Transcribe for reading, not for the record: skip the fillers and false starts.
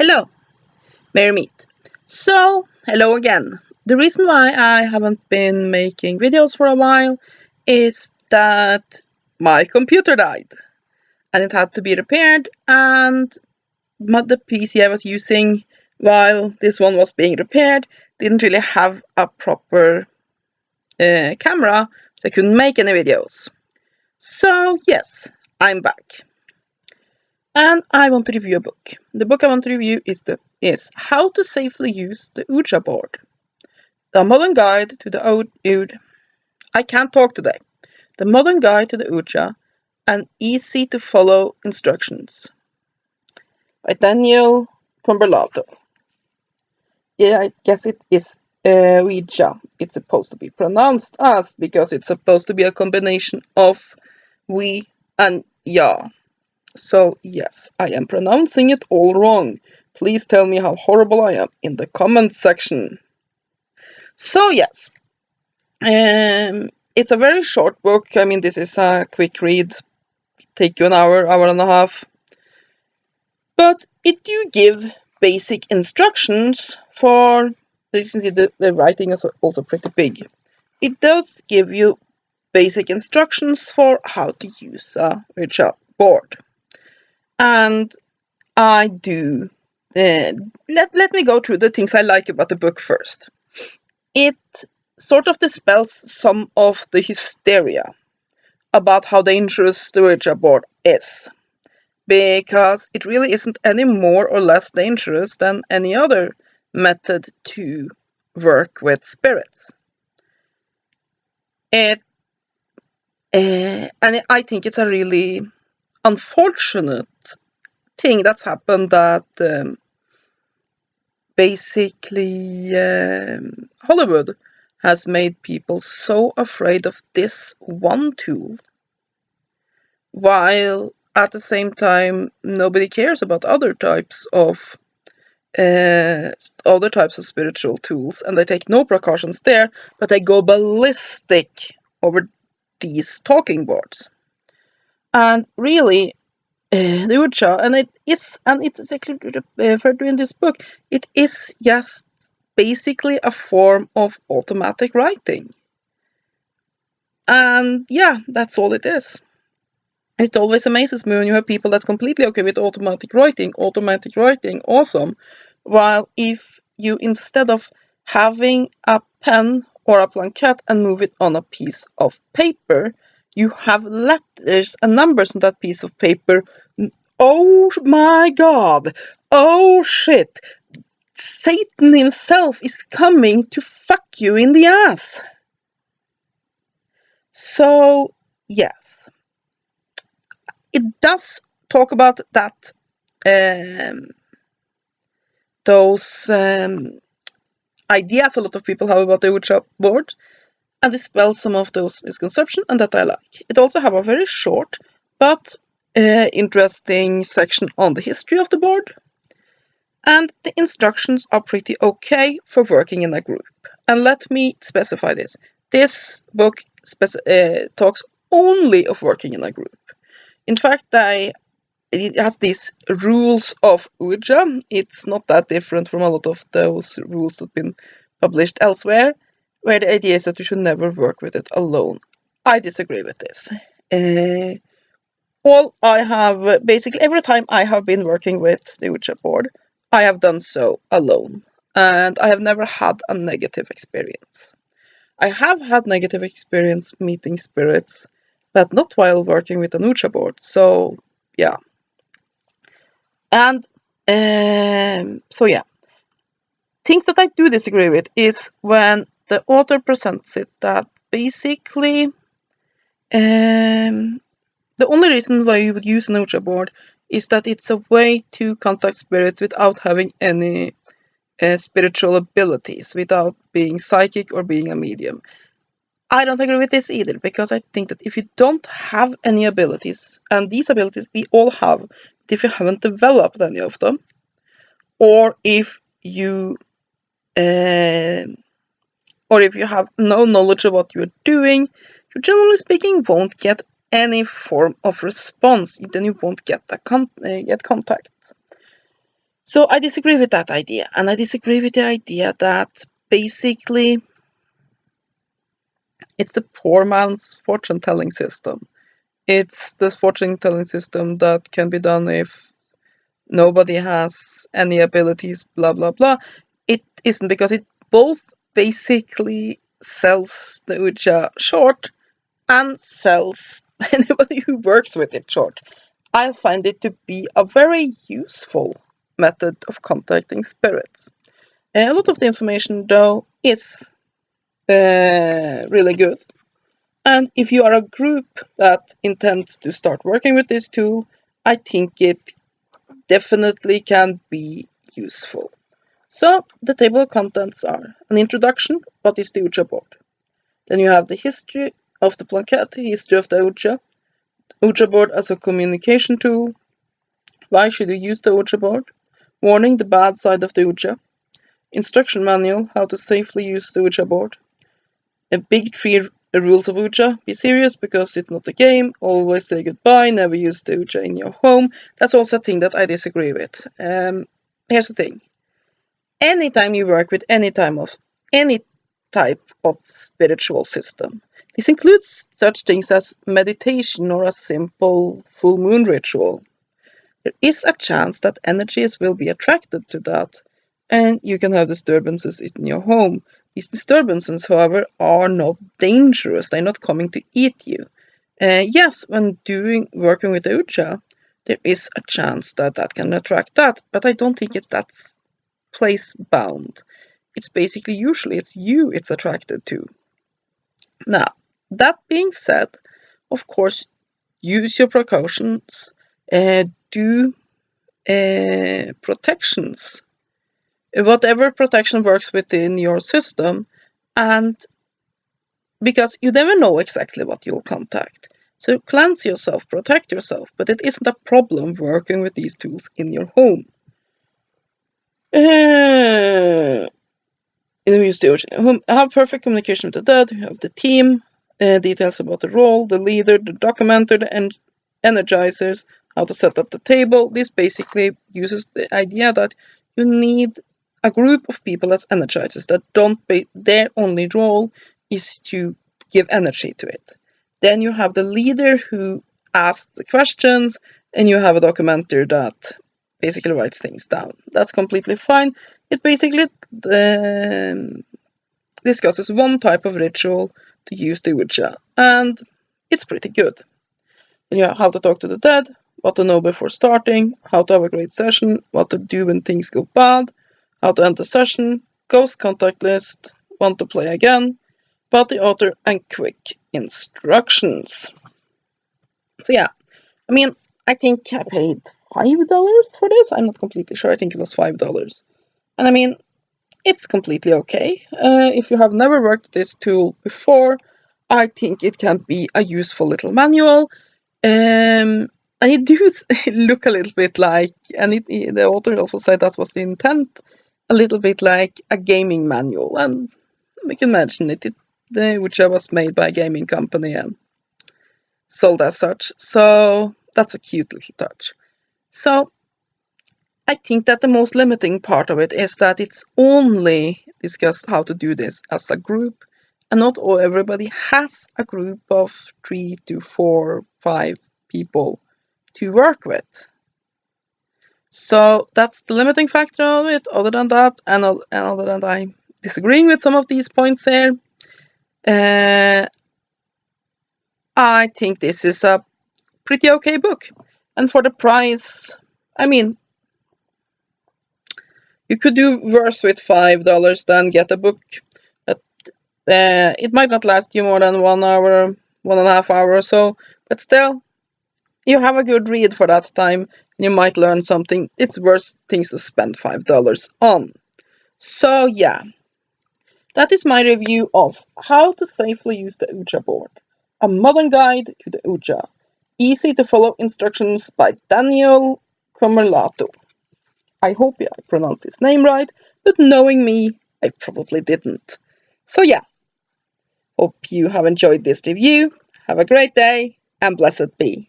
Hello, Mary Meet. So, hello again. The reason why I haven't been making videos for a while is that my computer died and it had to be repaired, and the PC I was using while this one was being repaired didn't really have a proper camera, so I couldn't make any videos. So, yes, I'm back. And I want to review a book. The book I want to review is How to Safely Use the Ouija Board. The Modern Guide to the Ouija. I can't talk today. The Modern Guide to the Ouija and Easy to Follow Instructions by Daniel Cumerlato. Yeah, I guess it is Ouija. It's supposed to be pronounced as because it's supposed to be a combination of we and ya. So, yes, I am pronouncing it all wrong. Please tell me how horrible I am in the comments section. So, yes, it's a very short book. I mean, this is a quick read. Take you an hour, hour and a half. But it do give basic instructions for, you can see the writing is also pretty big. It does give you basic instructions for how to use a Ouija board. And I do. Let me go through the things I like about the book first. It sort of dispels some of the hysteria about how dangerous the Ouija board is, because it really isn't any more or less dangerous than any other method to work with spirits. And I think it's a really unfortunate thing that's happened, that basically Hollywood has made people so afraid of this one tool, while at the same time nobody cares about other types of spiritual tools, and they take no precautions there, but they go ballistic over these talking boards. And really, the Ouija, and it's actually referred to in this book, it is just basically a form of automatic writing. And yeah, that's all it is. It always amazes me when you have people that's completely okay with automatic writing, awesome. While if you, instead of having a pen or a plankette and move it on a piece of paper, you have letters and numbers on that piece of paper. Oh my god! Oh shit! Satan himself is coming to fuck you in the ass! So, yes. It does talk about that, those ideas a lot of people have about the Ouija board, and dispels some of those misconceptions, and that I like. It also have a very short but interesting section on the history of the board, and the instructions are pretty okay for working in a group. And let me specify this. This book talks only of working in a group. In fact, it has these rules of Ouija. It's not that different from a lot of those rules that have been published elsewhere, where the idea is that you should never work with it alone. I disagree with this. Basically every time I have been working with the Ouija board, I have done so alone, and I have never had a negative experience. I have had negative experience meeting spirits, but not while working with an Ouija board, so yeah. And so yeah, things that I do disagree with is when the author presents it that basically the only reason why you would use an Ouija board is that it's a way to contact spirits without having any spiritual abilities, without being psychic or being a medium. I don't agree with this either, because I think that if you don't have any abilities, and these abilities we all have, but if you haven't developed any of them, or if you have no knowledge of what you're doing, you generally speaking won't get any form of response. Then you won't get contact. So I disagree with that idea, and I disagree with the idea that basically it's the poor man's fortune-telling system. It's the fortune-telling system that can be done if nobody has any abilities, blah, blah, blah. It isn't, because it both basically sells the Ouija short and sells anybody who works with it short. I find it to be a very useful method of contacting spirits. A lot of the information, though, is really good. And if you are a group that intends to start working with this tool, I think it definitely can be useful. So the table of contents are an introduction, what is the Ouija board? Then you have the history of the plaquette, history of the Ouija board as a communication tool, why should you use the Ouija board, warning, the bad side of the Ouija, instruction manual, how to safely use the Ouija board, a big three rules of Ouija, be serious because it's not a game, always say goodbye, never use the Ouija in your home. That's also a thing that I disagree with. Here's the thing. Anytime you work with any type of spiritual system, this includes such things as meditation or a simple full moon ritual, there is a chance that energies will be attracted to that, and you can have disturbances in your home. These disturbances, however, are not dangerous. They're not coming to eat you. Yes, when working with Ouija, there is a chance that that can attract that, but I don't think that's place bound. It's basically usually it's you it's attracted to. Now, that being said, of course, use your precautions. Do protections, whatever protection works within your system, and because you never know exactly what you'll contact. So cleanse yourself, protect yourself, but it isn't a problem working with these tools in your home. In the museum, have perfect communication with the dead, you have the team, details about the role, the leader, the documenter, the energizers, how to set up the table. This basically uses the idea that you need a group of people as energizers that their only role is to give energy to it. Then you have the leader who asks the questions, and you have a documenter that basically writes things down. That's completely fine. It basically discusses one type of ritual to use the Ouija, and it's pretty good. Then you have how to talk to the dead, what to know before starting, how to have a great session, what to do when things go bad, how to end the session, ghost contact list, want to play again, about the author, and quick instructions. So yeah, I mean, I think I paid $5 for this. I'm not completely sure. I think it was $5. And I mean, it's completely okay. If you have never worked with this tool before, I think it can be a useful little manual. And it does look a little bit like, and the author also said that was the intent, a little bit like a gaming manual. And we can mention it, which was made by a gaming company and sold as such. So that's a cute little touch. So I think that the most limiting part of it is that it's only discussed how to do this as a group, and not everybody has a group of 3 to 4, 5 people to work with. So that's the limiting factor of it. Other than that, and other than I'm disagreeing with some of these points here, I think this is a pretty okay book. And for the price, I mean, you could do worse with $5 than get a book that it might not last you more than 1 hour, 1.5 hours or so, but still, you have a good read for that time, and you might learn something. It's worth things to spend $5 on. So yeah, that is my review of How to Safely Use the Ouija Board, a modern guide to the Ouija. Easy to follow instructions by Daniel Cumerlato. I hope I pronounced his name right, but knowing me, I probably didn't. So yeah, hope you have enjoyed this review. Have a great day, and blessed be.